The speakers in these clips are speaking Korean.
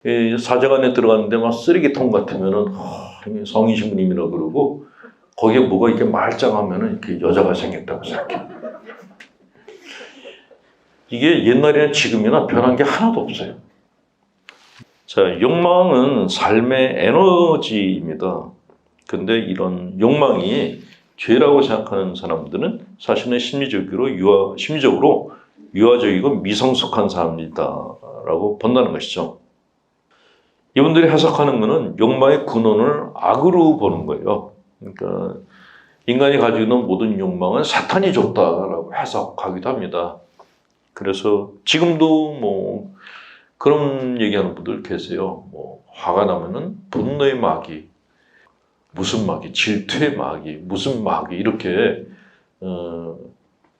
사제가 안에 들어갔는데 막 쓰레기통 같으면은 성인 신부님이라 그러고 거기에 뭐가 이렇게 말짱하면은 이렇게 여자가 생겼다고 생각해. 이게 옛날이나 지금이나 변한 게 하나도 없어요. 자, 욕망은 삶의 에너지입니다. 근데 이런 욕망이 죄라고 생각하는 사람들은 사실은 심리적으로 유아적이고 미성숙한 사람이다라고 본다는 것이죠. 이분들이 해석하는 것은 욕망의 근원을 악으로 보는 거예요. 그러니까 인간이 가지고 있는 모든 욕망은 사탄이 줬다라고 해석하기도 합니다. 그래서 지금도 뭐 그런 얘기하는 분들 계세요. 뭐 화가 나면은 분노의 마귀, 무슨 마귀, 질투의 마귀, 무슨 마귀 이렇게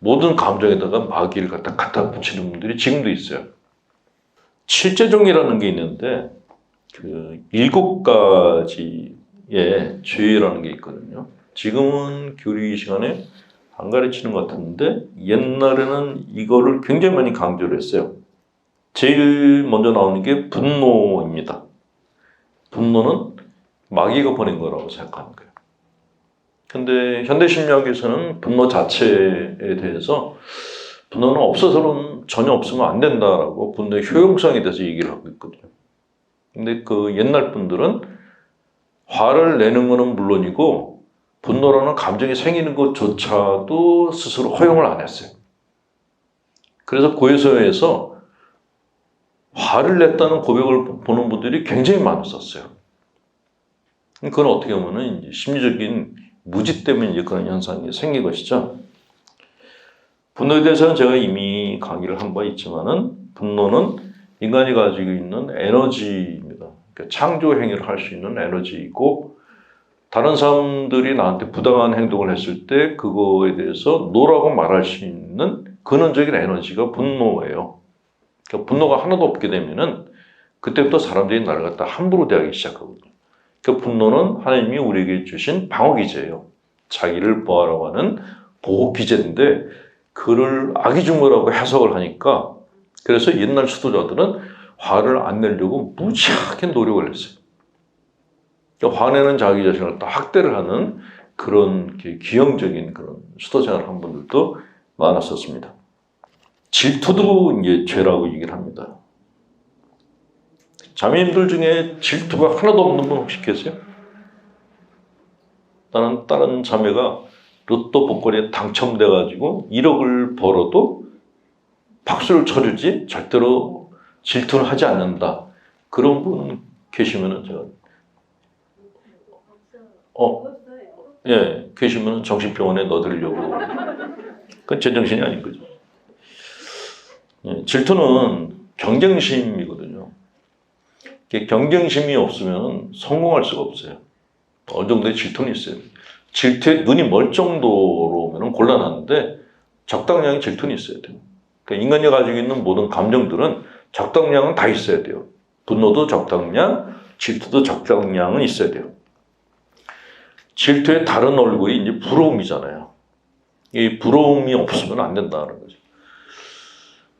모든 감정에다가 마귀를 갖다 붙이는 분들이 지금도 있어요. 칠죄종이라는 게 있는데 그 7가지의 죄라는 게 있거든요. 지금은 교리 시간에 안 가르치는 것 같은데 옛날에는 이거를 굉장히 많이 강조를 했어요. 제일 먼저 나오는 게 분노입니다. 분노는 마귀가 보낸 거라고 생각하는 거예요. 근데 현대심리학에서는 분노 자체에 대해서 분노는 없어서는 전혀 없으면 안 된다라고 분노의 효용성에 대해서 얘기를 하고 있거든요. 근데 그 옛날 분들은 화를 내는 거는 물론이고 분노라는 감정이 생기는 것조차도 스스로 허용을 안 했어요. 그래서 고해서에서 화를 냈다는 고백을 보는 분들이 굉장히 많았었어요. 그건 어떻게 보면 이제 심리적인 무지 때문에 이제 그런 현상이 생긴 것이죠. 분노에 대해서는 제가 이미 강의를 한 바 있지만은 분노는 인간이 가지고 있는 에너지입니다. 그러니까 창조 행위를 할 수 있는 에너지이고 다른 사람들이 나한테 부당한 행동을 했을 때 그거에 대해서 노라고 말할 수 있는 근원적인 에너지가 분노예요. 그러니까 분노가 하나도 없게 되면은 그때부터 사람들이 나를 갖다 함부로 대하기 시작하거든요. 그 분노는 하나님이 우리에게 주신 방어기제예요. 자기를 보호하라고 하는 보호기제인데 그를 악의 증거라고 해석을 하니까 그래서 옛날 수도자들은 화를 안 내려고 무지하게 노력을 했어요. 그러니까 화내는 자기 자신을 다 학대를 하는 그런 기형적인 그런 수도생활을 한 분들도 많았었습니다. 질투도 이제 죄라고 얘기를 합니다. 자매님들 중에 질투가 하나도 없는 분 혹시 계세요? 다른 자매가 로또 복권에 당첨돼가지고 1억을 벌어도 박수를 쳐주지 절대로 질투를 하지 않는다. 그런 분 계시면은 제가 계시면은 정신병원에 넣어드리려고. 그건 제정신이 아닌 거죠. 질투는 경쟁심이거든요. 경쟁심이 없으면 성공할 수가 없어요. 어느 정도의 질투는 있어요. 질투에 눈이 멀 정도로 오면 곤란한데 적당량의 질투는 있어야 돼요. 그러니까 인간이 가지고 있는 모든 감정들은 적당량은 다 있어야 돼요. 분노도 적당량, 질투도 적당량은 있어야 돼요. 질투의 다른 얼굴이 이제 부러움이잖아요. 이 부러움이 없으면 안 된다는 거죠.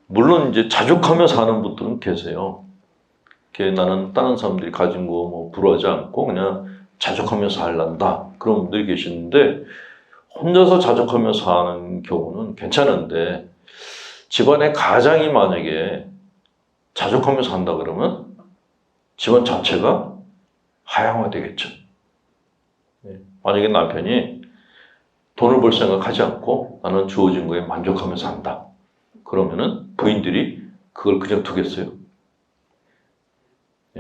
물론 이제 자족하며 사는 분들은 계세요. 나는 다른 사람들이 가진 거 뭐 부러워하지 않고 그냥 자족하며 살란다. 그런 분들이 계시는데 혼자서 자족하며 사는 경우는 괜찮은데 집안의 가장이 만약에 자족하며 산다 그러면 집안 자체가 하향화되겠죠. 만약에 남편이 돈을 벌 생각하지 않고 나는 주어진 거에 만족하며 산다. 그러면은 부인들이 그걸 그냥 두겠어요.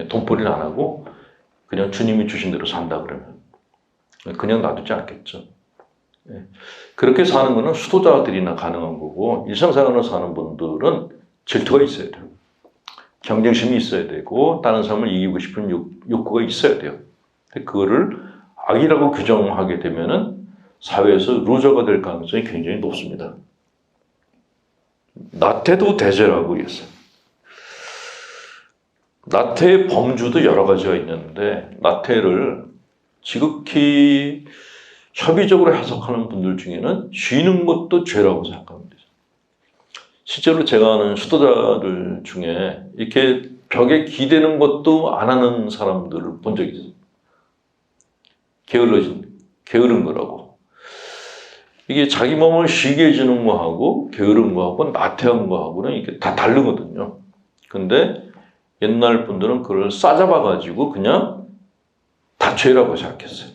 돈벌이를 안 하고 그냥 주님이 주신 대로 산다 그러면 그냥 놔두지 않겠죠. 그렇게 사는 거는 수도자들이나 가능한 거고 일상생활을 사는 분들은 질투가 있어야 돼요. 경쟁심이 있어야 되고 다른 사람을 이기고 싶은 욕구가 있어야 돼요. 그거를 악이라고 규정하게 되면은 사회에서 루저가 될 가능성이 굉장히 높습니다. 나태도 대죄라고 했어요. 나태의 범주도 여러 가지가 있는데 나태를 지극히 협의적으로 해석하는 분들 중에는 쥐는 것도 죄라고 생각합니다. 실제로 제가 아는 수도자들 중에 이렇게 벽에 기대는 것도 안 하는 사람들을 본 적이 있어요. 게으른 거라고. 이게 자기 몸을 쉬게 해주는 거하고 게으른 거하고 나태한 거하고는 이게 다 다르거든요. 근데 옛날 분들은 그걸 싸잡아가지고 그냥 다 죄라고 생각했어요.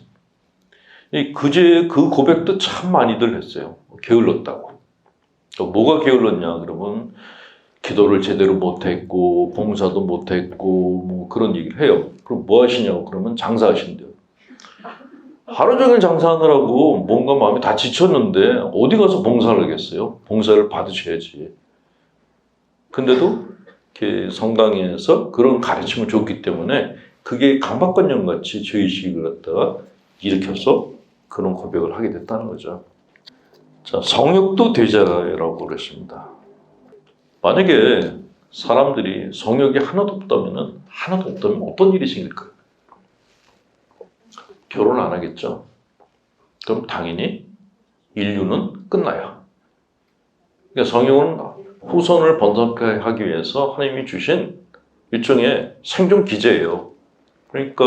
그 고백도 참 많이들 했어요. 게을렀다고. 또 뭐가 게을렀냐 그러면 기도를 제대로 못했고 봉사도 못했고 뭐 그런 얘기를 해요. 그럼 뭐 하시냐고 그러면 장사하신대요. 하루 종일 장사하느라고 뭔가 마음이 다 지쳤는데 어디 가서 봉사를 하겠어요? 봉사를 받으셔야지. 근데도 이렇게 성당에서 그런 가르침을 줬기 때문에 그게 강박관념같이 죄의식을 갖다가 일으켜서 그런 고백을 하게 됐다는 거죠. 자, 성욕도 대자라고 그랬습니다. 만약에 사람들이 성욕이 하나도 없다면 어떤 일이 생길까요? 결혼 안 하겠죠. 그럼 당연히 인류는 끝나요. 그러니까 성욕은 후손을 번성하기 위해서 하나님이 주신 일종의 생존 기제예요. 그러니까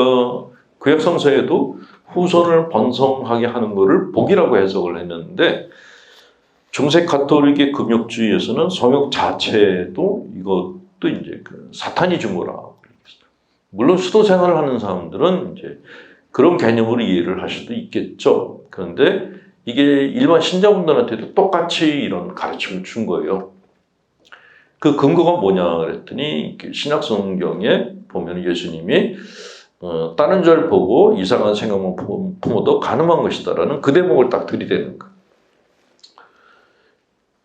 구약성서에도 후손을 번성하게 하는 것을 복이라고 해석을 했는데 중세 가톨릭의 금욕주의에서는 성욕 자체도 이것도 이제 사탄이 준 거라. 물론 수도 생활을 하는 사람들은 이제 그런 개념으로 이해를 할 수도 있겠죠. 그런데 이게 일반 신자분들한테도 똑같이 이런 가르침을 준 거예요. 그 근거가 뭐냐 그랬더니 신약 성경에 보면 예수님이 다른 절 보고 이상한 생각만 품어도 가늠한 것이다라는 그 대목을 딱 들이대는 거예요.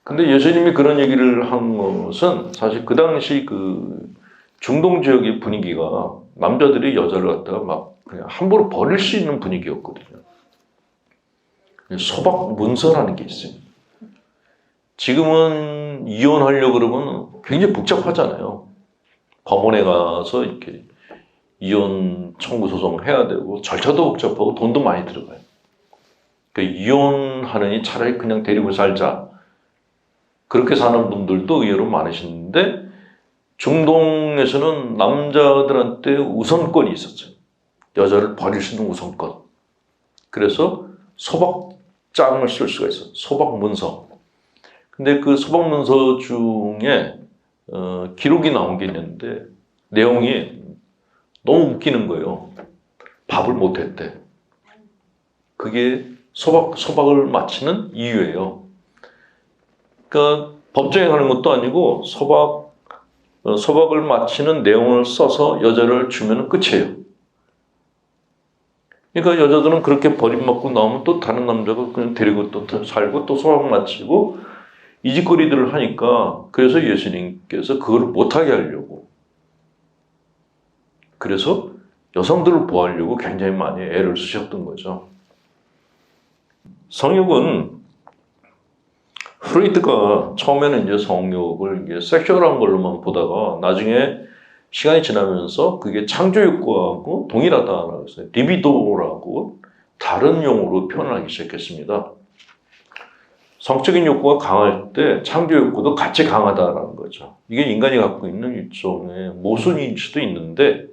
근데 예수님이 그런 얘기를 한 것은 사실 그 당시 그 중동 지역의 분위기가 남자들이 여자를 갖다가 막 그냥 함부로 버릴 수 있는 분위기였거든요. 소박 문서라는 게 있어요. 지금은 이혼하려고 그러면 굉장히 복잡하잖아요. 법원에 가서 이렇게 이혼 청구 소송을 해야 되고 절차도 복잡하고 돈도 많이 들어가요. 그러니까 이혼하느니 차라리 그냥 데리고 살자. 그렇게 사는 분들도 의외로 많으신데 중동에서는 남자들한테 우선권이 있었죠. 여자를 버릴 수 있는 우선권. 그래서 소박장을 쓸 수가 있어요. 소박문서. 근데 그 소박문서 중에 기록이 나온 게 있는데 내용이 너무 웃기는 거예요. 밥을 못했대. 그게 소박을 마치는 이유예요. 그러니까 법정에 가는 것도 아니고 소박을 마치는 내용을 써서 여자를 주면 끝이에요. 그러니까 여자들은 그렇게 버림받고 나오면 또 다른 남자가 그냥 데리고 또 살고 또 소박 마치고 이 짓거리들을 하니까 그래서 예수님께서 그걸 못하게 하려고 그래서 여성들을 보호하려고 굉장히 많이 애를 쓰셨던 거죠. 성욕은 프로이트가 처음에는 이제 성욕을 이제 섹슈얼한 걸로만 보다가 나중에 시간이 지나면서 그게 창조욕구하고 동일하다라고 했어요. 리비도라고 다른 용어로 표현하기 시작했습니다. 성적인 욕구가 강할 때 창조욕구도 같이 강하다라는 거죠. 이게 인간이 갖고 있는 일종의 모순일 수도 있는데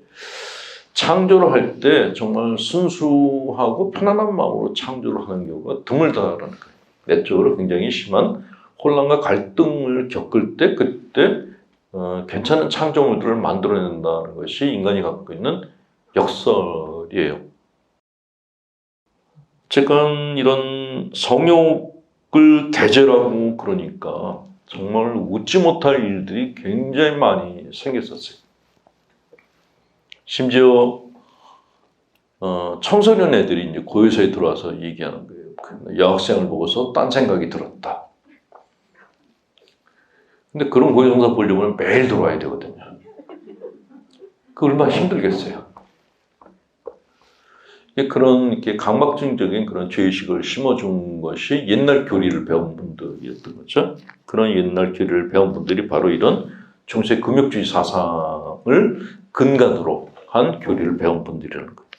창조를 할 때 정말 순수하고 편안한 마음으로 창조를 하는 경우가 드물다라는 거예요. 내적으로 굉장히 심한 혼란과 갈등을 겪을 때 그때 괜찮은 창조물들을 만들어낸다는 것이 인간이 갖고 있는 역설이에요. 어쨌건 이런 성욕을 대제라고 그러니까 정말 웃지 못할 일들이 굉장히 많이 생겼었어요. 심지어 청소년 애들이 이제 고요소에 들어와서 얘기하는 거예요. 여학생을 보고서 딴 생각이 들었다. 근데 그런 고요성사 보려면 매일 들어와야 되거든요. 그 얼마나 힘들겠어요. 그런 이렇게 강박증적인 그런 죄의식을 심어준 것이 옛날 교리를 배운 분들이었던 거죠. 그런 옛날 교리를 배운 분들이 바로 이런 중세 금욕주의 사상을 근간으로 한 교리를 배운 분들이라는 거예요.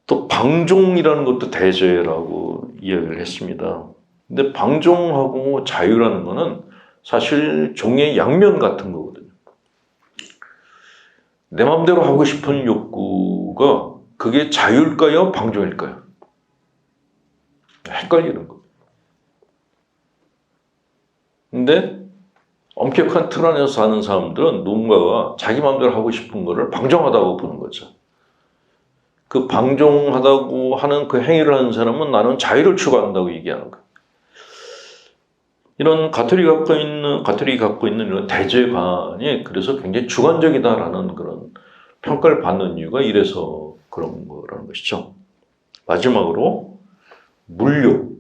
또 방종이라는 것도 대죄라고 이야기를 했습니다. 근데 방종하고 자유라는 거는 사실 종의 양면 같은 거거든요. 내 마음대로 하고 싶은 욕구가 그게 자유일까요? 방종일까요? 헷갈리는 거. 근데 엄격한 틀 안에서 사는 사람들은 누군가가 자기 마음대로 하고 싶은 거를 방종하다고 보는 거죠. 그 방종하다고 하는 그 행위를 하는 사람은 나는 자유를 추구한다고 얘기하는 거예요. 이런 가톨릭이 갖고 있는 이런 대죄관이 그래서 굉장히 주관적이다라는 그런 평가를 받는 이유가 이래서 그런 거라는 것이죠. 마지막으로 물욕.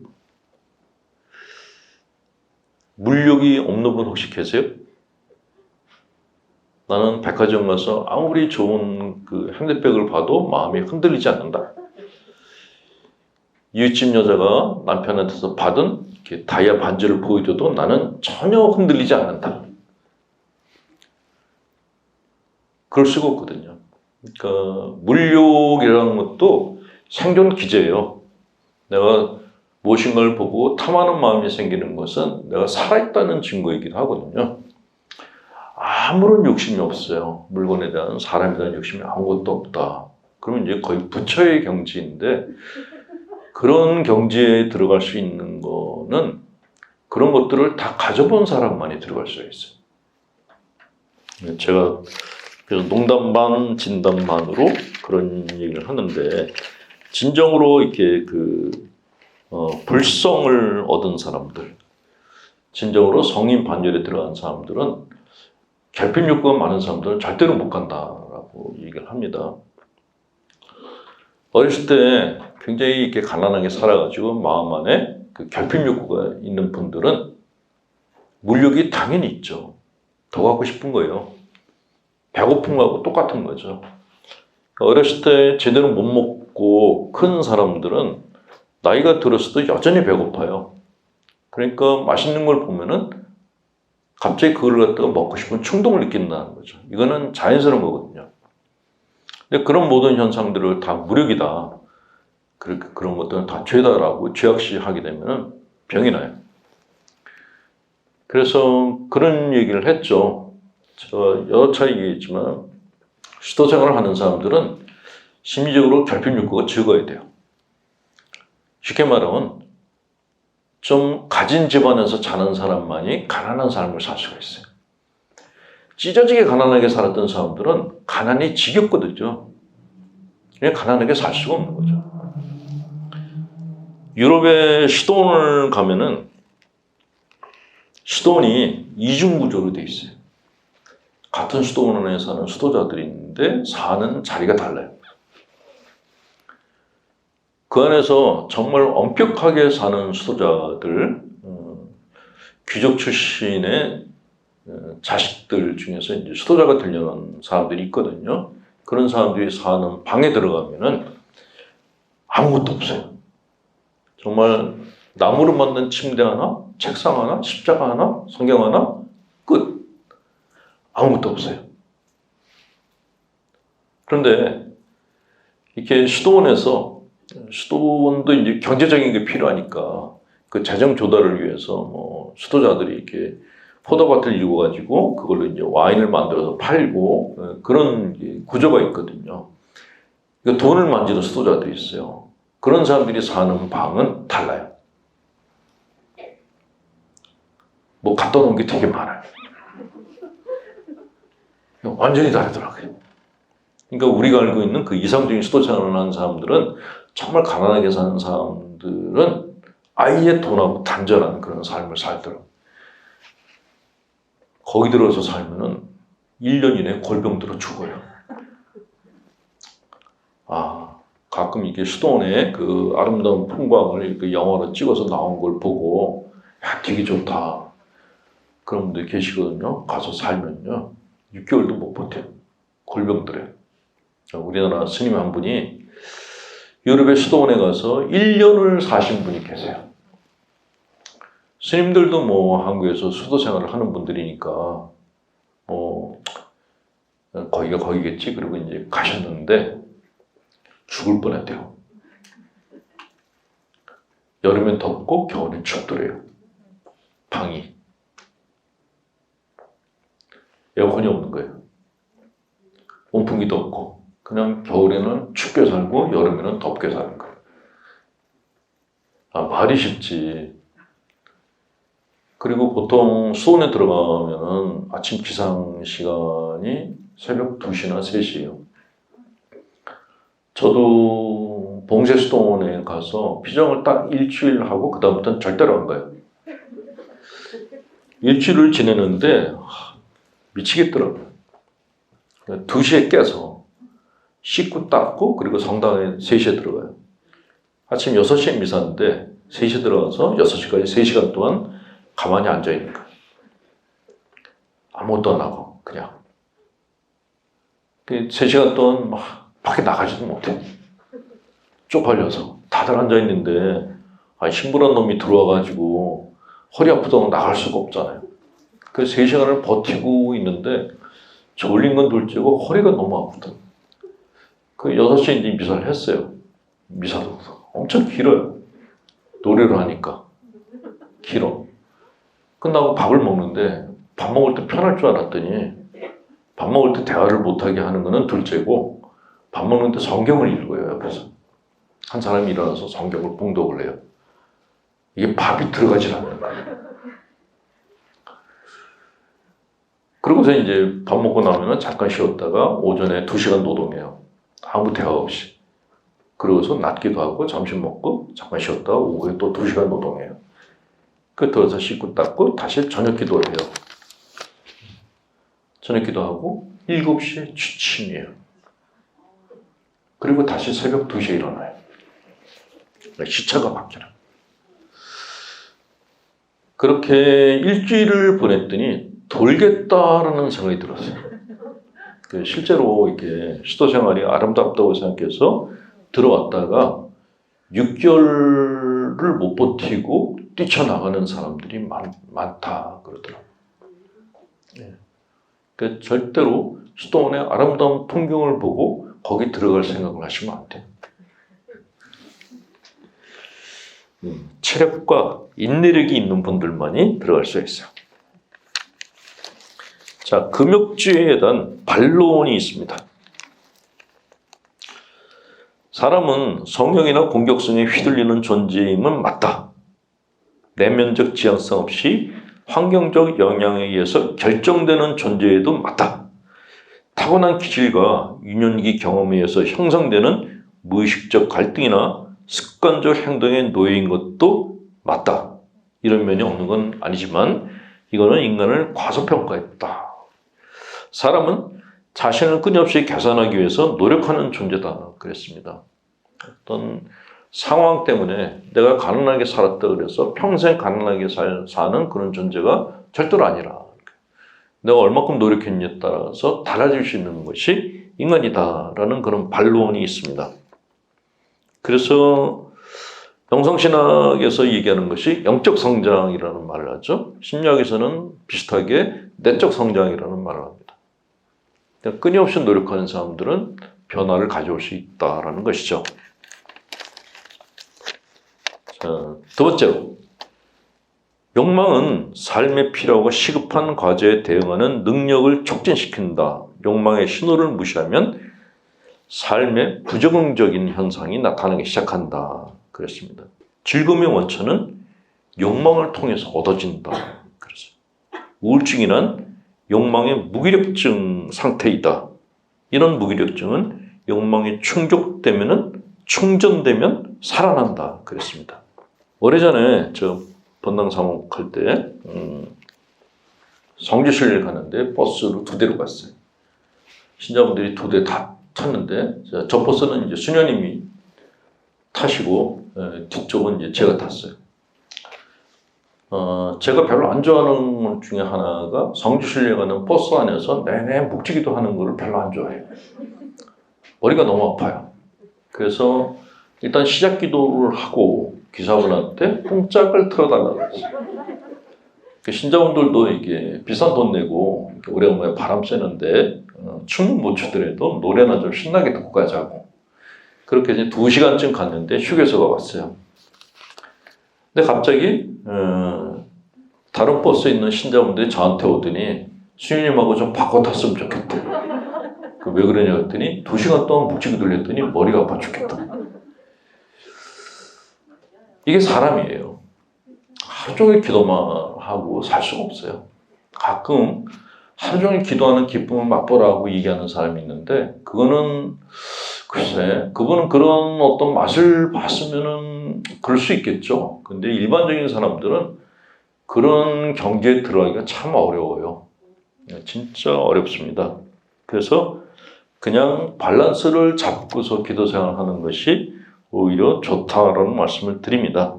물욕이 없는 분 혹시 계세요? 나는 백화점 가서 아무리 좋은 그 핸드백을 봐도 마음이 흔들리지 않는다. 이웃집 여자가 남편한테서 받은 이렇게 다이아 반지를 보여줘도 나는 전혀 흔들리지 않는다. 그럴 수가 없거든요. 그러니까 물욕이라는 것도 생존 기제예요. 내가 무엇인가를 보고 탐하는 마음이 생기는 것은 내가 살아있다는 증거이기도 하거든요. 아무런 욕심이 없어요. 물건에 대한, 사람에 대한 욕심이 아무것도 없다. 그러면 이제 거의 부처의 경지인데, 그런 경지에 들어갈 수 있는 거는 그런 것들을 다 가져본 사람만이 들어갈 수가 있어요. 제가 농담 반, 진담 반으로 그런 얘기를 하는데, 진정으로 이렇게 불성을 얻은 사람들, 진정으로 성인 반열에 들어간 사람들은 결핍 욕구가 많은 사람들은 절대로 못 간다라고 얘기를 합니다. 어렸을 때 굉장히 이렇게 가난하게 살아가지고 마음 안에 그 결핍 욕구가 있는 분들은 물욕이 당연히 있죠. 더 갖고 싶은 거예요. 배고픈 거하고 똑같은 거죠. 어렸을 때 제대로 못 먹고 큰 사람들은 나이가 들었어도 여전히 배고파요. 그러니까 맛있는 걸 보면은 갑자기 그걸 갖다가 먹고 싶은 충동을 느낀다는 거죠. 이거는 자연스러운 거거든요. 근데 그런 모든 현상들을 다 무력이다. 그런 것들은 다 죄다라고 죄악시하게 되면 병이 나요. 그래서 그런 얘기를 했죠. 저 여러 차례 얘기했지만 수도 생활을 하는 사람들은 심리적으로 결핍 욕구가 적어야 돼요. 쉽게 말하면 좀 가진 집안에서 자란 사람만이 가난한 삶을 살 수가 있어요. 찢어지게 가난하게 살았던 사람들은 가난이 지겹거든요. 그냥 가난하게 살 수가 없는 거죠. 유럽의 수도원을 가면은 수도원이 이중구조로 돼 있어요. 같은 수도원에 사는 수도자들이 있는데 사는 자리가 달라요. 그 안에서 정말 엄격하게 사는 수도자들, 귀족 출신의 자식들 중에서 이제 수도자가 되려는 사람들이 있거든요. 그런 사람들이 사는 방에 들어가면은 아무것도 없어요. 정말 나무로 만든 침대 하나, 책상 하나, 십자가 하나, 성경 하나, 끝. 아무것도 없어요. 그런데 이렇게 수도원도 이제 경제적인 게 필요하니까 그 재정 조달을 위해서 뭐 수도자들이 이렇게 포도밭을 일궈가지고 그걸로 이제 와인을 만들어서 팔고 그런 구조가 있거든요. 그러니까 돈을 만지는 수도자들이 있어요. 그런 사람들이 사는 방은 달라요. 뭐 갖다 놓은 게 되게 많아요. 완전히 다르더라고요. 그러니까 우리가 알고 있는 그 이상적인 수도 생활을 하는 사람들은 정말 가난하게 사는 사람들은 아예 돈하고 단절한 그런 삶을 살더라고요. 거기 들어서 살면은 1년 이내에 골병 들어 죽어요. 가끔 이게 수도원의 그 아름다운 풍광을 이렇게 영화로 찍어서 나온 걸 보고, 야, 되게 좋다. 그런 분들 계시거든요. 가서 살면요. 6개월도 못 버텨요. 골병 들어요. 우리나라 스님 한 분이 유럽의 수도원에 가서 1년을 사신 분이 계세요. 스님들도 뭐 한국에서 수도 생활을 하는 분들이니까 뭐 거기가 거기겠지. 그리고 이제 가셨는데 죽을 뻔했대요. 여름엔 덥고 겨울엔 춥더래요. 방이. 에어컨이 없는 거예요. 온풍기도 없고 그냥 겨울에는 춥게 살고 여름에는 덥게 사는 거예요. 말이 쉽지. 그리고 보통 수원에 들어가면은 아침 기상 시간이 새벽 2시나 3시예요. 저도 봉쇄수동원에 가서 피정을 딱 일주일 하고 그 다음부터는 절대로 안 가요. 일주일을 지내는데 미치겠더라고요. 2시에 깨서 씻고 닦고 그리고 성당에 3시에 들어가요. 아침 6시에 미사인데 3시에 들어가서 6시까지 3시간 동안 가만히 앉아있는 거예요. 아무것도 안 하고 그냥 3시간 동안 막 밖에 나가지도 못해. 쪽팔려서 다들 앉아있는데 신부란 놈이 들어와가지고 허리 아프다고 나갈 수가 없잖아요. 그 3시간을 버티고 있는데 졸린 건 둘째고 허리가 너무 아프다. 그 6시에 이제 미사를 했어요. 미사도 엄청 길어요. 노래를 하니까 길어. 끝나고 밥을 먹는데 밥 먹을 때 편할 줄 알았더니 밥 먹을 때 대화를 못하게 하는 거는 둘째고 밥 먹는데 성경을 읽어요. 옆에서 한 사람이 일어나서 성경을 봉독을 해요. 이게 밥이 들어가질 않는 거예요. 그러고서 이제 밥 먹고 나면 잠깐 쉬었다가 오전에 2시간 노동해요. 아무 대화 없이. 그러고서 낮기도 하고 점심 먹고 잠깐 쉬었다가 오후에 또 2시간 노동해요. 그 들어서 씻고 닦고 다시 저녁 기도를 해요. 저녁 기도하고 7시에 취침이에요. 그리고 다시 새벽 2시에 일어나요. 시차가 바뀌어요. 그렇게 일주일을 보냈더니 돌겠다라는 생각이 들었어요. 실제로 이렇게 시도 생활이 아름답다고 생각해서 들어왔다가 6개월을 못 버티고 뛰쳐나가는 사람들이 많다 그러더라고요. 그러니까 절대로 수도원의 아름다운 풍경을 보고 거기 들어갈 생각을 하시면 안 돼요. 체력과 인내력이 있는 분들만이 들어갈 수 있어요. 자, 금욕주의에 대한 반론이 있습니다. 사람은 성욕이나 공격성에 휘둘리는 존재임은 맞다. 내면적 지향성 없이 환경적 영향에 의해서 결정되는 존재에도 맞다. 타고난 기질과 유년기 경험에 의해서 형성되는 무의식적 갈등이나 습관적 행동에 놓여인 것도 맞다. 이런 면이 없는 건 아니지만 이거는 인간을 과소평가했다. 사람은 자신을 끊임없이 개선하기 위해서 노력하는 존재다 그랬습니다. 어떤 상황 때문에 내가 가난하게 살았다 그래서 평생 가난하게 사는 그런 존재가 절대로 아니라 내가 얼마큼 노력했냐에 따라서 달라질 수 있는 것이 인간이다라는 그런 반론이 있습니다. 그래서 영성신학에서 얘기하는 것이 영적 성장이라는 말을 하죠. 심리학에서는 비슷하게 내적 성장이라는 말을 합니다. 끊임없이 노력하는 사람들은 변화를 가져올 수 있다는 것이죠. 자, 두 번째로 욕망은 삶에 필요하고 시급한 과제에 대응하는 능력을 촉진시킨다. 욕망의 신호를 무시하면 삶에 부정적인 현상이 나타나기 시작한다. 그랬습니다. 즐거움의 원천은 욕망을 통해서 얻어진다. 그랬어요. 우울증이란 욕망의 무기력증 상태이다. 이런 무기력증은 욕망이 충전되면 살아난다. 그랬습니다. 오래전에 저 번당 사목할 때 성지순례를 가는데 버스로 2대로 갔어요. 신자분들이 2대 다 탔는데 저 버스는 이제 수녀님이 타시고 뒤쪽은 이제 제가 탔어요. 제가 별로 안 좋아하는 것 중에 하나가 성지순례 가는 버스 안에서 내내 묵지기도 하는 거를 별로 안 좋아해요. 머리가 너무 아파요. 그래서 일단 시작 기도를 하고 기사분한테 뽕짝을 틀어달라고 했어요. 신자분들도 이게 비싼 돈 내고 오래간만에 바람 쐬는데 춤은 못 추더라도 노래나 좀 신나게 듣고 가자고. 그렇게 이제 2시간쯤 갔는데 휴게소가 왔어요. 근데 갑자기 다른 버스에 있는 신자분들이 저한테 오더니 수녀님하고 좀 바꿔 탔으면 좋겠다. 왜 그러냐 했더니 2시간 동안 묵직이 돌렸더니 머리가 아파 죽겠다. 이게 사람이에요. 하루 종일 기도만 하고 살 수가 없어요. 가끔 하루 종일 기도하는 기쁨을 맛보라고 얘기하는 사람이 있는데 그거는 글쎄 그분은 그런 어떤 맛을 봤으면은 그럴 수 있겠죠. 근데 일반적인 사람들은 그런 경지에 들어가기가 참 어려워요. 진짜 어렵습니다. 그래서 그냥 밸런스를 잡고서 기도 생활하는 것이 오히려 좋다라는 말씀을 드립니다.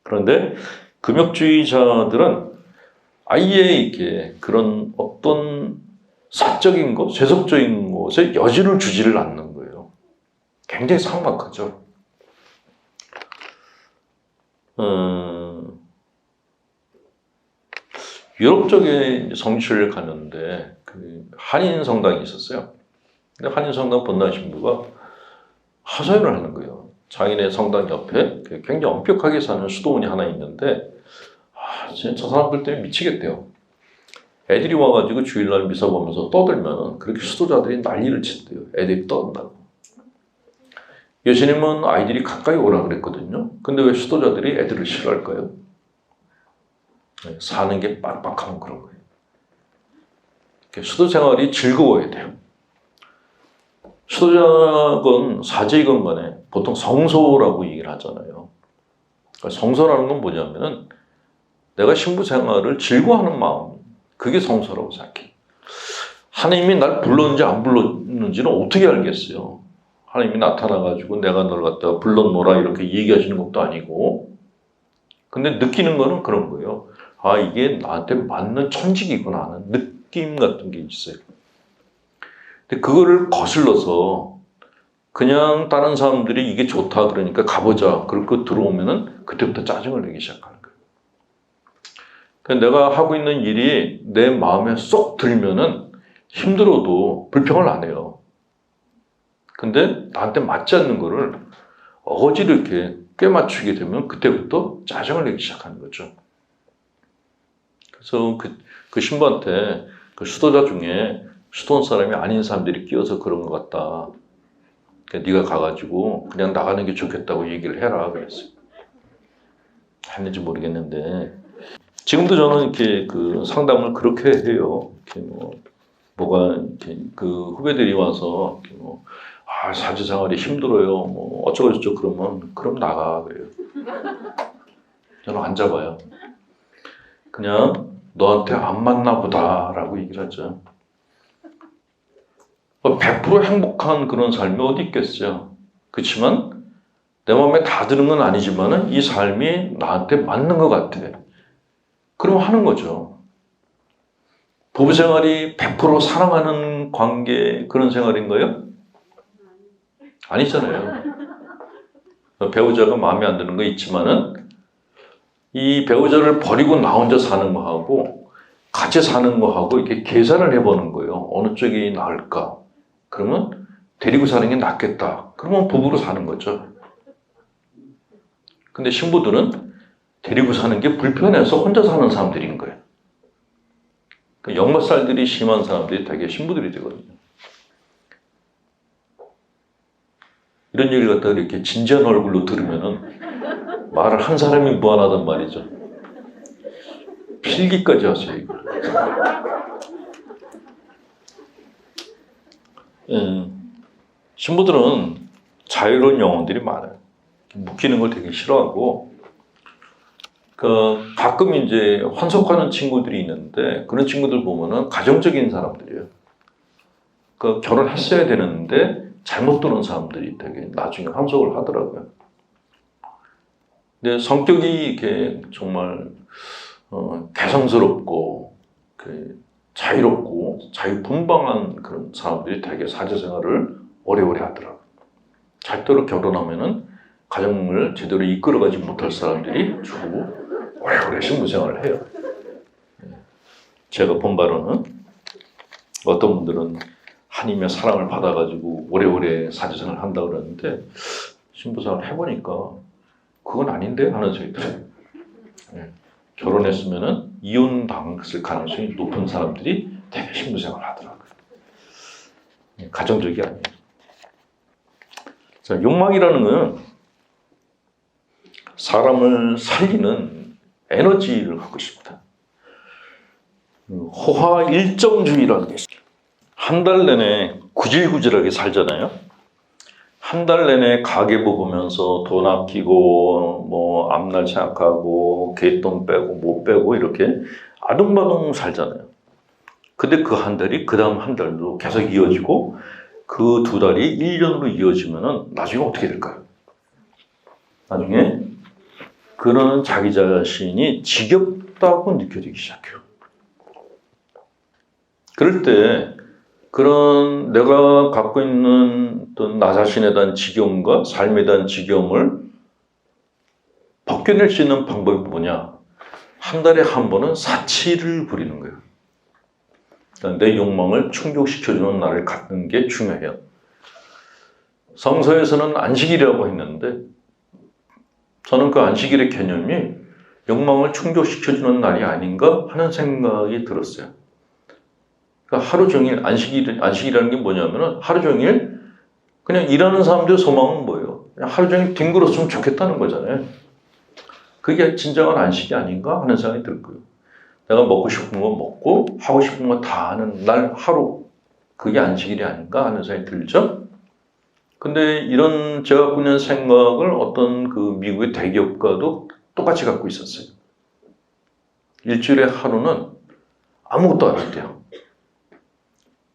그런데 금욕주의자들은 아예 이렇게 그런 어떤 사적인 것, 세속적인 것에 여지를 주지를 않는 거예요. 굉장히 삭막하죠. 유럽 쪽에 성지를 갔는데 그 한인 성당이 있었어요. 근데 한인 성당 본당 신부가 하소연을 하는 거예요. 자기네 성당 옆에 굉장히 엄격하게 사는 수도원이 하나 있는데 진짜 저 사람들 때문에 미치겠대요. 애들이 와가지고 주일날 미사 보면서 떠들면 그렇게 수도자들이 난리를 친대요. 애들이 떠든다고. 예수님은 아이들이 가까이 오라 그랬거든요. 근데 왜 수도자들이 애들을 싫어할까요? 사는 게 빡빡하면 그런 거예요. 수도 생활이 즐거워야 돼요. 수도자건 사제이건 간에 보통 성소라고 얘기를 하잖아요. 성소라는 건 뭐냐면은 내가 신부 생활을 즐거워하는 마음, 그게 성소라고 생각해요. 하나님이 날 불렀는지 안 불렀는지는 어떻게 알겠어요? 하나님이 나타나가지고 내가 널 갖다가 불렀노라 이렇게 얘기하시는 것도 아니고, 근데 느끼는 거는 그런 거예요. 아, 이게 나한테 맞는 천직이구나 하는 느낌 같은 게 있어요. 근데 그거를 거슬러서 그냥 다른 사람들이 이게 좋다 그러니까 가보자 그렇게 들어오면은 그때부터 짜증을 내기 시작하는 거예요. 그러니까 내가 하고 있는 일이 내 마음에 쏙 들면은 힘들어도 불평을 안 해요. 근데 나한테 맞지 않는 거를 어거지로 이렇게 꿰맞추게 되면 그때부터 짜증을 내기 시작하는 거죠. 그래서 그 신부한테 그 수도자 중에 수도원 사람이 아닌 사람들이 끼어서 그런 것 같다. 그러니까 네가 가가지고 그냥 나가는 게 좋겠다고 얘기를 해라 그랬어요. 했는지 모르겠는데 지금도 저는 이렇게 그 상담을 그렇게 해요. 이렇게 뭐가 이렇게 그 후배들이 와서 이렇게 사제생활이 힘들어요. 어쩌고 저쩌고 그러면 그럼 나가 그래요. 저는 안 잡아요. 그냥 너한테 안 맞나 보다라고 얘기를 하죠. 100% 행복한 그런 삶이 어디 있겠어요. 그렇지만 내 마음에 다 드는 건 아니지만 이 삶이 나한테 맞는 것 같아. 그럼 하는 거죠. 부부생활이 100% 사랑하는 관계 그런 생활인가요? 아니잖아요. 배우자가 마음에 안 드는 거 있지만은 이 배우자를 버리고 나 혼자 사는 거하고 같이 사는 거하고 이렇게 계산을 해보는 거예요. 어느 쪽이 나을까? 그러면 데리고 사는 게 낫겠다. 그러면 부부로 사는 거죠. 근데 신부들은 데리고 사는 게 불편해서 혼자 사는 사람들인 거예요. 역마살들이 심한 사람들이 되게 신부들이 되거든요. 이런 얘기를 갖다가 이렇게 진지한 얼굴로 들으면은 말을 한 사람이 무한하단 말이죠. 필기까지 하세요, 이걸. 신부들은 자유로운 영혼들이 많아요. 묶이는 걸 되게 싫어하고, 가끔 이제 환속하는 친구들이 있는데, 그런 친구들 보면은 가정적인 사람들이에요. 결혼했어야 되는데, 잘못 두는 사람들이 되게 나중에 환속을 하더라고요. 근데 성격이 이렇게 정말, 개성스럽고, 자유롭고, 자유분방한 그런 사람들이 되게 사제생활을 오래오래 하더라고요. 절대로 결혼하면은 가정을 제대로 이끌어가지 못할 사람들이 주로 오래오래 신부생활을 해요. 제가 본 바로는 어떤 분들은 하나님의 사랑을 받아가지고 오래오래 사제생활을 한다고 그러는데 신부생활을 해보니까 그건 아닌데 하는 소리 들어요. 결혼했으면은 이혼 당했을 가능성이 높은 사람들이 되게 신부생활을 하더라고요. 가정적이 아니에요. 자, 욕망이라는 건 사람을 살리는 에너지를 갖고 있습니다. 호화일정주의라는 게 있어요. 한 달 내내 구질구질하게 살잖아요. 한 달 내내 가계부 보면서 돈 아끼고 뭐 앞날 생각하고 갯돈 빼고 못 빼고 이렇게 아둥바둥 살잖아요. 근데 그 한 달이 그 다음 한 달도 계속 이어지고 그 두 달이 1년으로 이어지면은 나중에 어떻게 될까요? 나중에 그런 자기 자신이 지겹다고 느껴지기 시작해요. 그럴 때 그런 내가 갖고 있는 어떤 나 자신에 대한 지겨움과 삶에 대한 지겨움을 벗겨낼 수 있는 방법이 뭐냐? 한 달에 한 번은 사치를 부리는 거예요. 그러니까 내 욕망을 충족시켜주는 날을 갖는 게 중요해요. 성서에서는 안식일이라고 했는데 저는 그 안식일의 개념이 욕망을 충족시켜주는 날이 아닌가 하는 생각이 들었어요. 그러니까 하루 종일 안식이라는 게 뭐냐면은 하루 종일 그냥 일하는 사람들의 소망은 뭐예요? 그냥 하루 종일 뒹굴었으면 좋겠다는 거잖아요. 그게 진정한 안식이 아닌가 하는 생각이 들고요. 내가 먹고 싶은 거 먹고 하고 싶은 거 다 하는 날 하루, 그게 안식일이 아닌가 하는 생각이 들죠. 근데 이런 제가 갖고 있는 생각을 어떤 그 미국의 대기업가도 똑같이 갖고 있었어요. 일주일에 하루는 아무것도 안 했대요.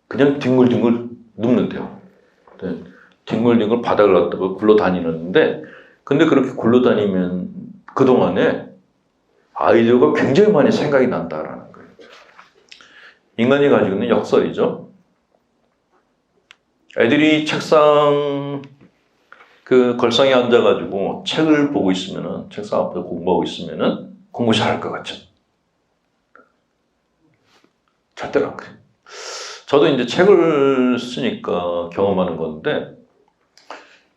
그냥 뒹굴뒹굴 눕는데요. 네. 뒹굴뒹굴 바닥을 갖다가 굴러다니는데, 근데 그렇게 굴러다니면 그동안에 아이디어가 굉장히 많이 생각이 난다라는 거예요. 인간이 가지고 있는 역설이죠. 애들이 책상 그 걸상에 앉아가지고 책을 보고 있으면은, 책상 앞에 공부하고 있으면은 공부 잘할 것 같죠? 절대로 안 그래요. 저도 이제 책을 쓰니까 경험하는 건데,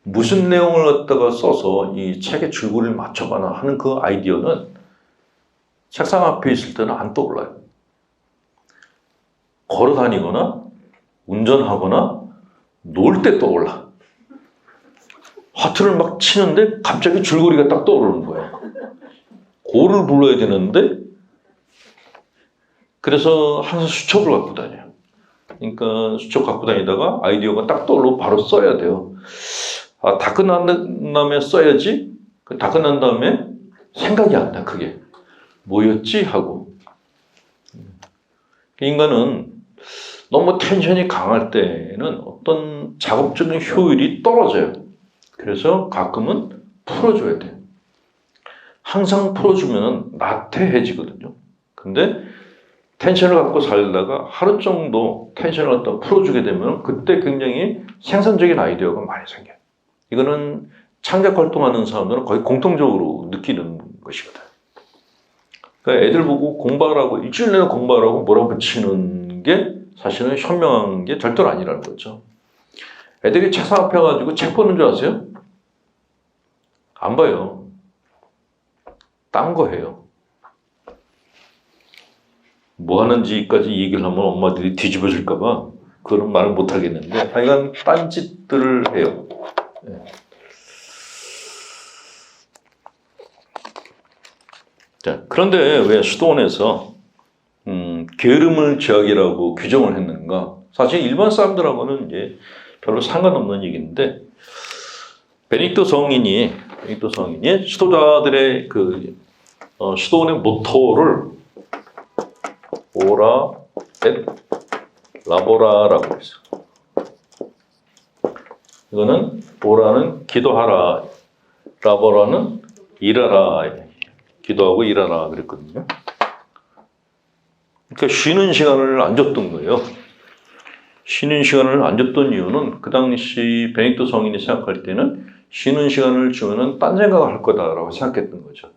무슨 내용을 갖다가 써서 이 책의 줄거리를 맞춰가나 하는 그 아이디어는 책상 앞에 있을 때는 안 떠올라요. 걸어 다니거나 운전하거나 놀 때 떠올라. 하트를 막 치는데 갑자기 줄거리가 딱 떠오르는 거예요. 고를 불러야 되는데, 그래서 항상 수첩을 갖고 다녀요. 그러니까 수첩 갖고 다니다가 아이디어가 딱 떠오르고 바로 써야 돼요. 아, 다 끝난 다음에 써야지. 다 끝난 다음에 생각이 안 나, 그게. 뭐였지? 하고. 인간은 너무 텐션이 강할 때는 어떤 작업적인 효율이 떨어져요. 그래서 가끔은 풀어줘야 돼요. 항상 풀어주면 나태해지거든요. 근데 텐션을 갖고 살다가 하루 정도 텐션을 갖다 풀어주게 되면 그때 굉장히 생산적인 아이디어가 많이 생겨요. 이거는 창작 활동하는 사람들은 거의 공통적으로 느끼는 것이거든. 그러니까 애들 보고 공부하라고, 일주일 내내 공부하라고 몰아붙이는 게 사실은 현명한 게 절대로 아니라는 거죠. 애들이 책상 앞에 가지고 책 보는 줄 아세요? 안 봐요. 딴 거 해요. 뭐 하는지까지 얘기를 하면 엄마들이 뒤집어질까봐 그런 말을 못 하겠는데, 하여간 딴짓들을 해요. 네. 자, 그런데 왜 수도원에서 게으름을 죄악이라고 규정을 했는가? 사실 일반 사람들하고는 이제 별로 상관없는 얘기인데, 베네딕토 성인이 수도자들의 그 수도원의 모토를 오라 et 라보라라고 했어요. 이거는 오라는 기도하라, 라보라는 일하라, 기도하고 일하라 그랬거든요. 그러니까 쉬는 시간을 안 줬던 거예요. 쉬는 시간을 안 줬던 이유는 그 당시 베네딕토 성인이 생각할 때는 쉬는 시간을 주면은 딴 생각을 할 거다라고 생각했던 거죠.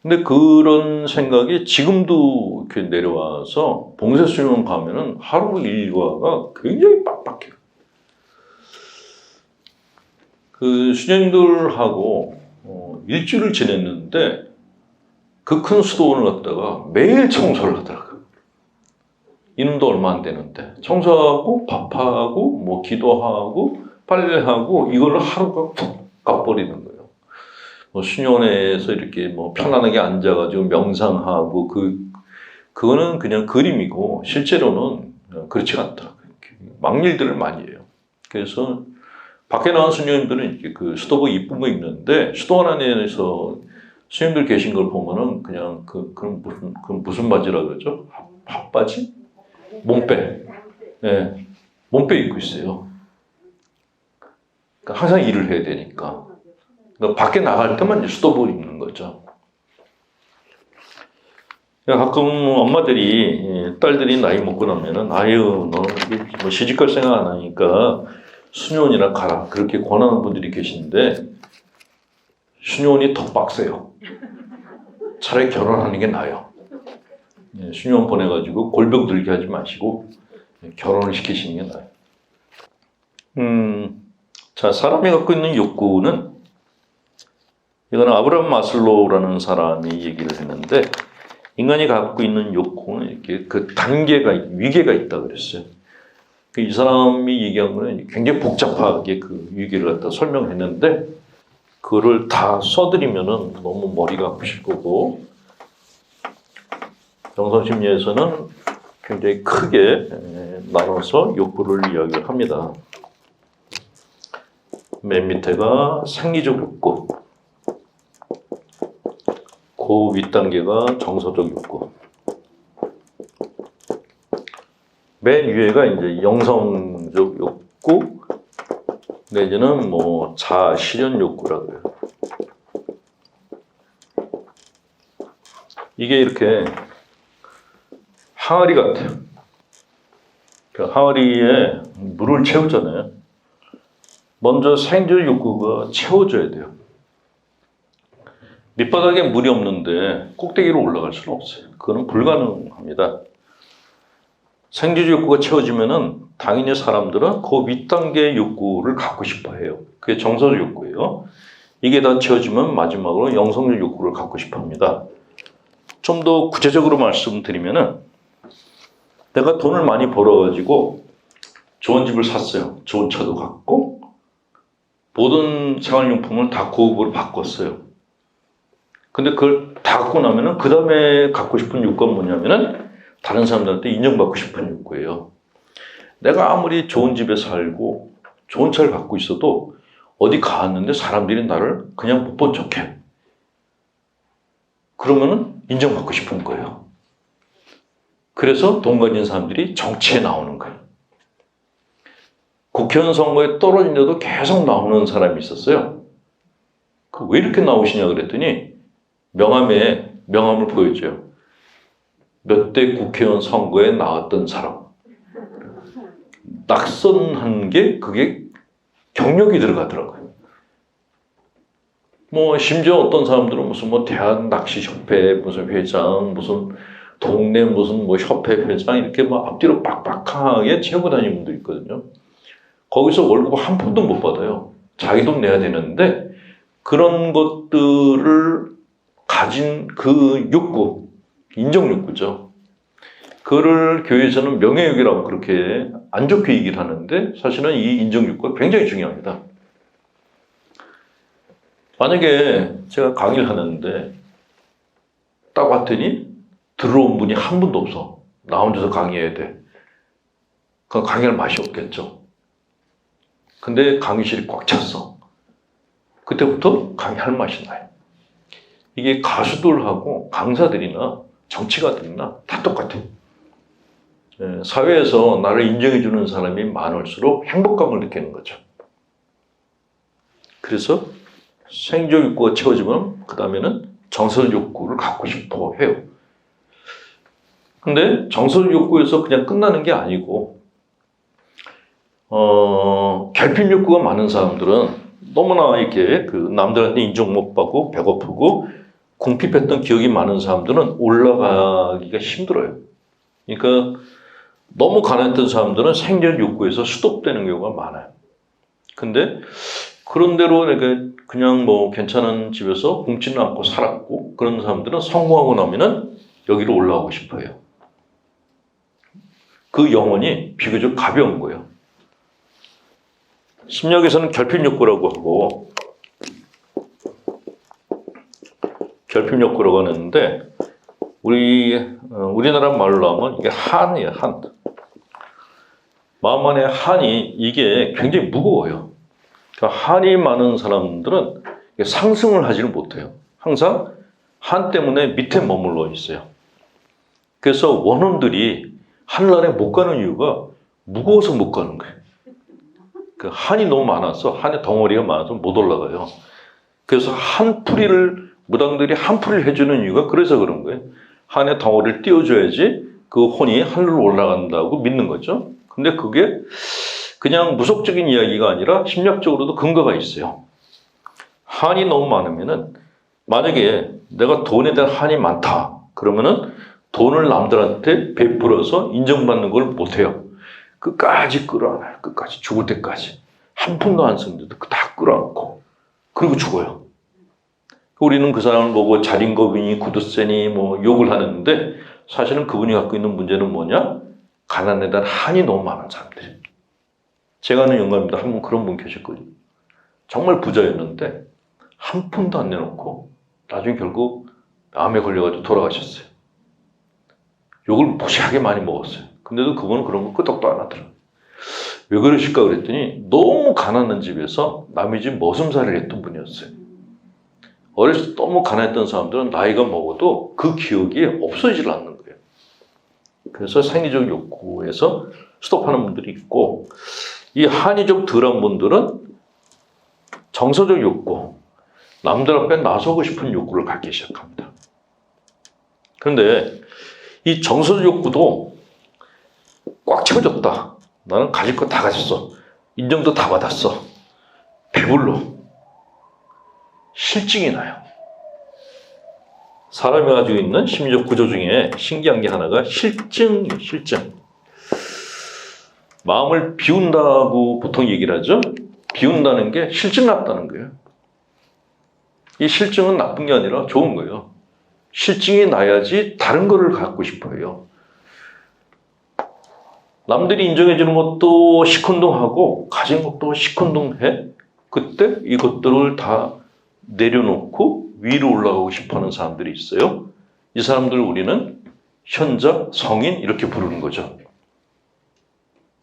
근데 그런 생각이 지금도 이렇게 내려와서 봉쇄수련 가면은 하루 일과가 굉장히 빡빡해요. 그 수녀님들하고 일주일을 지냈는데 그 큰 수도원을 갖다가 매일 청소를 하더라고요. 이놈도 얼마 안 되는데 청소하고 밥하고 뭐 기도하고 빨래하고 이걸로 하루가 푹 가버리는 거예요. 뭐 수녀원에서 이렇게 뭐 편안하게 앉아가지고 명상하고 그거는 그냥 그림이고 실제로는 그렇지 않더라고요. 막 일들을 많이 해요. 그래서 밖에 나온 수녀님들은 이렇게 그 수도복 이쁜 거 입는데 수도원 안에서 수녀님들 계신 걸 보면은 그냥 그건 무슨 바지라 그러죠? 핫바지? 몸빼. 네. 몸빼 입고 있어요. 그러니까 항상 일을 해야 되니까. 그러니까 밖에 나갈 때만 이제 수도복 입는 거죠. 가끔 엄마들이 딸들이 나이 먹고 나면은 아유 너는 뭐 시집갈 생각 안 하니까 수녀원이나 가라 그렇게 권하는 분들이 계신데 수녀원이 더 빡세요. 차라리 결혼하는 게 나아요. 수녀원 보내가지고 골병 들게 하지 마시고 결혼을 시키시는 게 나아요. 자, 사람이 갖고 있는 욕구는 이거는 아브라함 마슬로우라는 사람이 얘기를 했는데 인간이 갖고 있는 욕구는 이렇게 그 단계가 위계가 있다 그랬어요. 이 사람이 얘기한 거는 굉장히 복잡하게 그 위계를 갖다 설명했는데 그거를 다 써드리면은 너무 머리가 아프실 거고 정서심리에서는 굉장히 크게 나눠서 욕구를 이야기를 합니다. 맨 밑에가 생리적 욕구, 그 윗단계가 정서적 욕구, 맨 위에가 이제 영성적 욕구 내지는 뭐 자아 실현 욕구라고 해요. 이게 이렇게 항아리 같아요. 그 항아리에 물을 채우잖아요. 먼저 생존 욕구가 채워져야 돼요. 밑바닥에 물이 없는데 꼭대기로 올라갈 수는 없어요. 그거는 불가능합니다. 생존 욕구가 채워지면은 당연히 사람들은 그 윗단계의 욕구를 갖고 싶어 해요. 그게 정서적 욕구예요. 이게 다 채워지면 마지막으로 영성적 욕구를 갖고 싶어 합니다. 좀 더 구체적으로 말씀드리면은 내가 돈을 많이 벌어가지고 좋은 집을 샀어요. 좋은 차도 갖고 모든 생활용품을 다 고급으로 바꿨어요. 근데 그걸 다 갖고 나면은 그 다음에 갖고 싶은 욕구가 뭐냐면은 다른 사람들한테 인정받고 싶은 욕구예요. 내가 아무리 좋은 집에 살고 좋은 차를 갖고 있어도 어디 가왔는데 사람들이 나를 그냥 못 본 척해. 그러면은 인정받고 싶은 거예요. 그래서 돈 가진 사람들이 정치에 나오는 거예요. 국회의원 선거에 떨어진데도 계속 나오는 사람이 있었어요. 왜 이렇게 나오시냐 그랬더니 명함을 보여줘요. 몇 대 국회의원 선거에 나왔던 사람. 낙선한 게 그게 경력이 들어가더라고요. 뭐 심지어 어떤 사람들은 무슨 뭐 대한낚시협회 무슨 회장 무슨 동네 무슨 뭐 협회 회장 이렇게 막 앞뒤로 빡빡하게 채우고 다니는 분도 있거든요. 거기서 월급 한 푼도 못 받아요. 자기 돈 내야 되는데 그런 것들을 가진 그 욕구, 인정 욕구죠. 그를 교회에서는 명예욕이라고 그렇게 안 좋게 얘기를 하는데 사실은 이 인정 욕구가 굉장히 중요합니다. 만약에 제가 강의를 하는데 딱 왔더니 들어온 분이 한 분도 없어. 나 혼자서 강의해야 돼. 그 강의할 맛이 없겠죠. 근데 강의실이 꽉 찼어. 그때부터 강의할 맛이 나요. 이게 가수들하고 강사들이나 정치가들이나 다 똑같아요. 사회에서 나를 인정해주는 사람이 많을수록 행복감을 느끼는 거죠. 그래서 생존 욕구가 채워지면 그 다음에는 정서적 욕구를 갖고 싶어 해요. 근데 정서적 욕구에서 그냥 끝나는 게 아니고 결핍 욕구가 많은 사람들은 너무나 이렇게 그 남들한테 인정 못 받고 배고프고 궁핍했던 기억이 많은 사람들은 올라가기가 힘들어요. 그러니까 너무 가난했던 사람들은 생존 욕구에서 수독되는 경우가 많아요. 근데 그런 대로 내가 그냥 뭐 괜찮은 집에서 굶지는 않고 살았고 그런 사람들은 성공하고 나면은 여기로 올라가고 싶어요. 그 영혼이 비교적 가벼운 거예요. 심리학에서는 결핍욕구라고 하고, 결핍욕구라고 하는데, 우리나라 말로 하면 이게 한이에요, 한. 마음 안에 한이 이게 굉장히 무거워요. 그러니까 한이 많은 사람들은 상승을 하지를 못해요. 항상 한 때문에 밑에 머물러 있어요. 그래서 원혼들이 하늘나라에 못 가는 이유가 무거워서 못 가는 거예요. 그 한이 너무 많아서, 한의 덩어리가 많아서 못 올라가요. 그래서 한 풀이를, 무당들이 한 풀이를 해주는 이유가 그래서 그런 거예요. 한의 덩어리를 띄워줘야지 그 혼이 하늘로 올라간다고 믿는 거죠. 근데 그게 그냥 무속적인 이야기가 아니라 심리학적으로도 근거가 있어요. 한이 너무 많으면은, 만약에 내가 돈에 대한 한이 많다 그러면은 돈을 남들한테 베풀어서 인정받는 걸 못해요. 끝까지 끌어안아요. 끝까지, 죽을 때까지. 한 푼도 안 쓰는데도 다 끌어안고 그리고 죽어요. 우리는 그 사람을 보고 자린고비니 구두쇠니 뭐 욕을 하는데, 사실은 그분이 갖고 있는 문제는 뭐냐? 가난에 대한 한이 너무 많은 사람들이에요. 제가 아는 영감입니다. 한 분 그런 분 계셨거든요. 정말 부자였는데 한 푼도 안 내놓고 나중에 결국 암에 걸려가지고 돌아가셨어요. 욕을 무시하게 많이 먹었어요. 근데도 그분은 그런 거 끄덕도 안 하더라고요. 왜 그러실까 그랬더니 너무 가난한 집에서 남의 집 머슴살이를 했던 분이었어요. 어렸을 때 너무 가난했던 사람들은 나이가 먹어도 그 기억이 없어지질 않는 거예요. 그래서 생리적 욕구에서 스톱하는 분들이 있고, 이 한이 좀 덜한 분들은 정서적 욕구, 남들 앞에 나서고 싶은 욕구를 갖기 시작합니다. 그런데 이 정서적 욕구도 꽉 채워졌다. 나는 가질 거 다 가졌어. 인정도 다 받았어. 배불러. 실증이 나요. 사람이 가지고 있는 심리적 구조 중에 신기한 게 하나가 실증이에요. 실증. 마음을 비운다고 보통 얘기를 하죠. 비운다는 게 실증 났다는 거예요. 이 실증은 나쁜 게 아니라 좋은 거예요. 실증이 나야지 다른 거를 갖고 싶어요. 남들이 인정해주는 것도 시큰둥하고 가진 것도 시큰둥해. 그때 이것들을 다 내려놓고 위로 올라가고 싶어하는 사람들이 있어요. 이 사람들 우리는 현자, 성인 이렇게 부르는 거죠.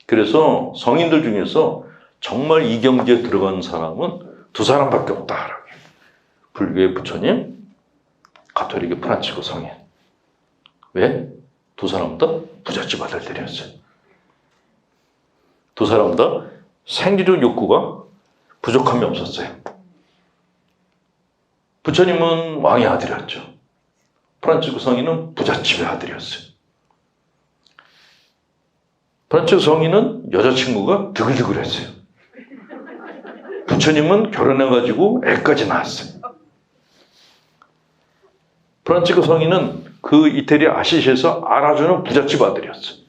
그래서 성인들 중에서 정말 이 경지에 들어간 사람은 두 사람밖에 없다. 불교의 부처님, 가톨릭의 프란치스코 성인. 왜? 두 사람 다 부잣집 아들들이었어요. 두 사람 다 생리적 욕구가 부족함이 없었어요. 부처님은 왕의 아들이었죠. 프란치스코 성인은 부잣집의 아들이었어요. 프란치스코 성인은 여자친구가 드글드글했어요. 부처님은 결혼해가지고 애까지 낳았어요. 프란치스코 성인은 그 이태리 아시시에서 알아주는 부잣집 아들이었어요.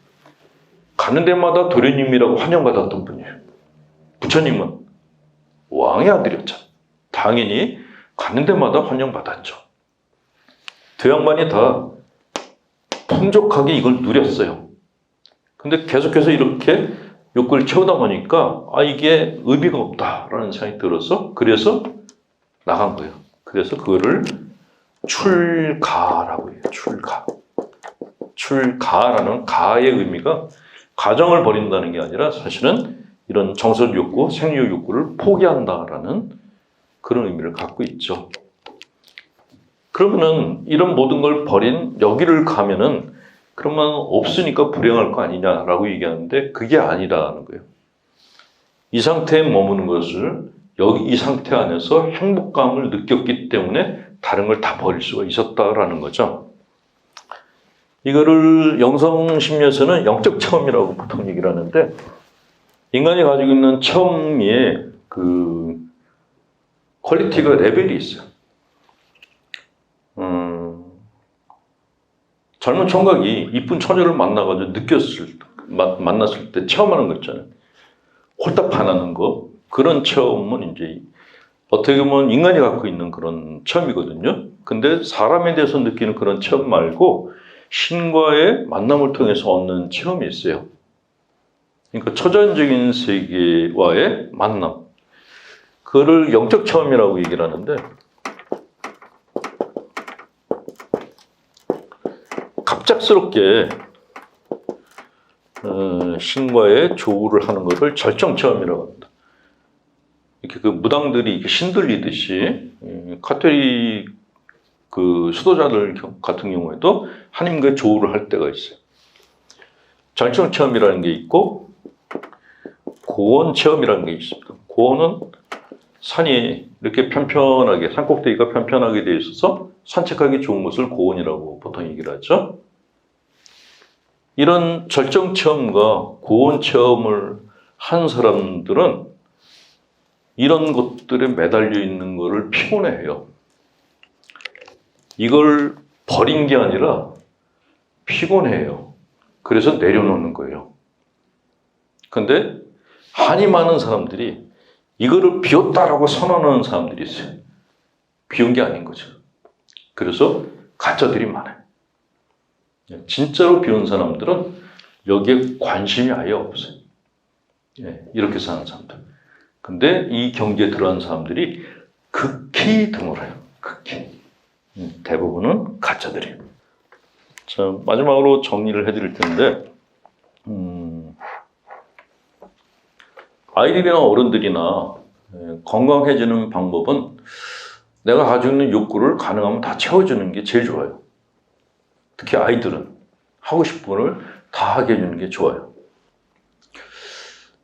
가는 데마다 도련님이라고 환영받았던 분이에요. 부처님은 왕의 아들이었죠. 당연히 가는 데마다 환영받았죠. 두 양반이 다 풍족하게 이걸 누렸어요. 근데 계속해서 이렇게 욕구를 채우다 보니까 이게 의미가 없다라는 생각이 들어서 그래서 나간 거예요. 그래서 그거를 출가라고 해요. 출가. 출가라는 가의 의미가 가정을 버린다는 게 아니라 사실은 이런 정서적 욕구, 생리적 욕구를 포기한다라는 그런 의미를 갖고 있죠. 그러면은 이런 모든 걸 버린 여기를 가면은 그러면 없으니까 불행할 거 아니냐라고 얘기하는데 그게 아니라는 거예요. 이 상태에 머무는 것을 여기 이 상태 안에서 행복감을 느꼈기 때문에 다른 걸 다 버릴 수가 있었다라는 거죠. 이거를 영성심리에서는 영적 체험이라고 보통 얘기를 하는데, 인간이 가지고 있는 체험의 그 퀄리티가 레벨이 있어요. 젊은 총각이 이쁜 처녀를 만나가지고 만났을 때 체험하는 거 있잖아요. 홀딱 반하는 거. 그런 체험은 이제 어떻게 보면 인간이 갖고 있는 그런 체험이거든요. 근데 사람에 대해서 느끼는 그런 체험 말고 신과의 만남을 통해서 얻는 체험이 있어요. 그러니까 초자연적인 세계와의 만남. 그걸 영적 체험이라고 얘기를 하는데, 갑작스럽게 신과의 조우를 하는 것을 절정 체험이라고 합니다. 이렇게 그 무당들이 이렇게 신들리듯이 카톨릭 그 수도자들 같은 경우에도 하나님과의 조우를 할 때가 있어요. 절정 체험이라는 게 있고 고원 체험이라는 게 있습니다. 고원은 산이 이렇게 편편하게, 산꼭대기가 편편하게 되어 있어서 산책하기 좋은 것을 고원이라고 보통 얘기를 하죠. 이런 절정 체험과 고원 체험을 한 사람들은 이런 것들에 매달려 있는 것을 피곤해해요. 이걸 버린 게 아니라 피곤해해요. 그래서 내려놓는 거예요. 근데 한이 많은 사람들이 이거를 비웠다라고 선언하는 사람들이 있어요. 비운 게 아닌 거죠. 그래서 가짜들이 많아요. 진짜로 비운 사람들은 여기에 관심이 아예 없어요. 이렇게 사는 사람들. 근데 이 경지에 들어간 사람들이 극히 드물어요. 극히. 대부분은 가짜들이에요. 자, 마지막으로 정리를 해드릴 텐데, 아이들이나 어른들이나 건강해지는 방법은 내가 가지고 있는 욕구를 가능하면 다 채워주는 게 제일 좋아요. 특히 아이들은 하고 싶은 걸 다 하게 해주는 게 좋아요.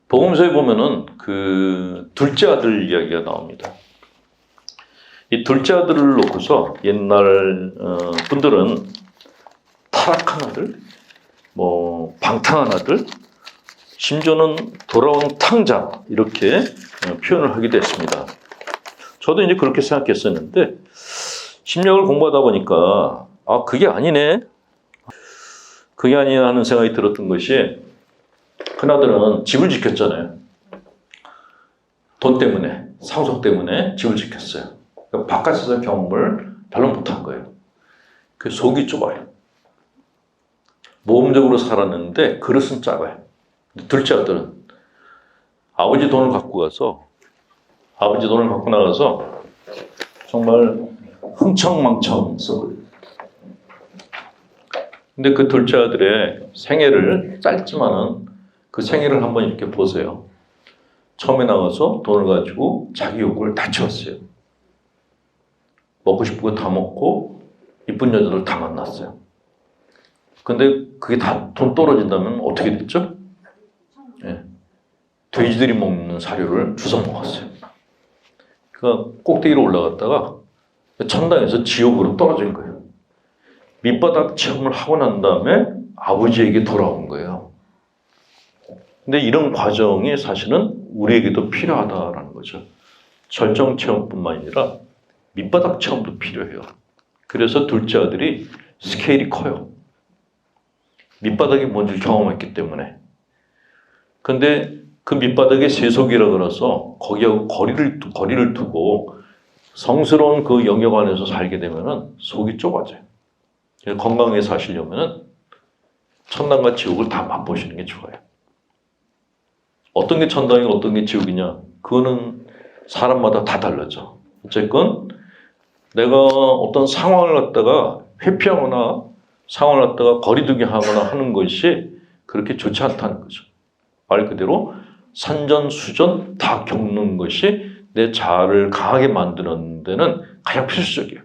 복음서에 보면은 그 둘째 아들 이야기가 나옵니다. 이 둘째 아들을 놓고서 옛날 분들은 타락한 아들, 뭐 방탕한 아들, 심지어는 돌아온 탕자 이렇게 표현을 하기도 했습니다. 저도 이제 그렇게 생각했었는데 심리학을 공부하다 보니까 아 그게 아니네. 그게 아니야 하는 생각이 들었던 것이 큰아들은 집을 지켰잖아요. 돈 때문에, 상속 때문에 집을 지켰어요. 그러니까 바깥에서 경험을 별로 못한 거예요. 그 속이 좁아요. 모험적으로 살았는데 그릇은 작아요. 둘째 아들은 아버지 돈을 갖고 나가서 정말 흥청망청 써버려요. 근데 그 둘째 아들의 생애를, 짧지만은 그 생애를 한번 이렇게 보세요. 처음에 나가서 돈을 가지고 자기 욕구를 다 채웠어요. 먹고 싶은 거 다 먹고 이쁜 여자들 다 만났어요. 근데 그게 다 돈 떨어진다면 어떻게 됐죠? 돼지들이 먹는 사료를 주워 먹었어요. 그러니까 꼭대기로 올라갔다가 천당에서 지옥으로 떨어진 거예요. 밑바닥 체험을 하고 난 다음에 아버지에게 돌아온 거예요. 근데 이런 과정이 사실은 우리에게도 필요하다라는 거죠. 절정 체험뿐만 아니라 밑바닥 체험도 필요해요. 그래서 둘째 아들이 스케일이 커요. 밑바닥이 뭔지 경험했기 때문에. 근데 그 밑바닥에 세속이라 그래서 거기하고 거리를 두고 성스러운 그 영역 안에서 살게 되면은 속이 좁아져요. 건강하게 사시려면은 천당과 지옥을 다 맛보시는 게 좋아요. 어떤 게 천당이고 어떤 게 지옥이냐? 그거는 사람마다 다 달라져. 어쨌건 내가 어떤 상황을 갖다가 회피하거나 상황을 갖다가 거리두기 하거나 하는 것이 그렇게 좋지 않다는 거죠. 말 그대로 산전수전 다 겪는 것이 내 자아를 강하게 만드는 데는 가장 필수적이에요.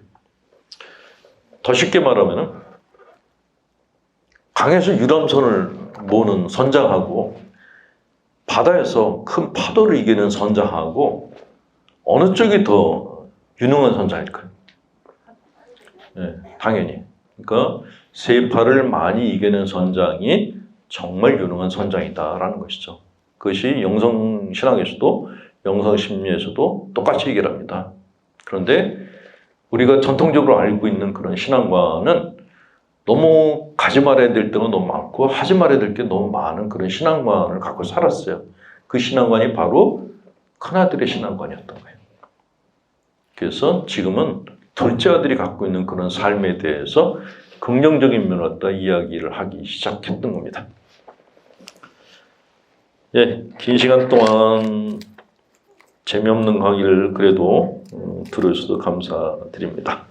더 쉽게 말하면 강에서 유람선을 모는 선장하고 바다에서 큰 파도를 이기는 선장하고 어느 쪽이 더 유능한 선장일까요? 당연히. 그러니까 세파를 많이 이기는 선장이 정말 유능한 선장이다라는 것이죠. 그것이 영성신앙에서도 영성심리에서도 똑같이 얘기를 합니다. 그런데 우리가 전통적으로 알고 있는 그런 신앙관은 너무 가지 말아야 될 때가 너무 많고 하지 말아야 될 게 너무 많은 그런 신앙관을 갖고 살았어요. 그 신앙관이 바로 큰아들의 신앙관이었던 거예요. 그래서 지금은 둘째 아들이 갖고 있는 그런 삶에 대해서 긍정적인 면을 갖다 이야기를 하기 시작했던 겁니다. 예, 긴 시간 동안 재미없는 강의를 그래도 들어주셔서 감사드립니다.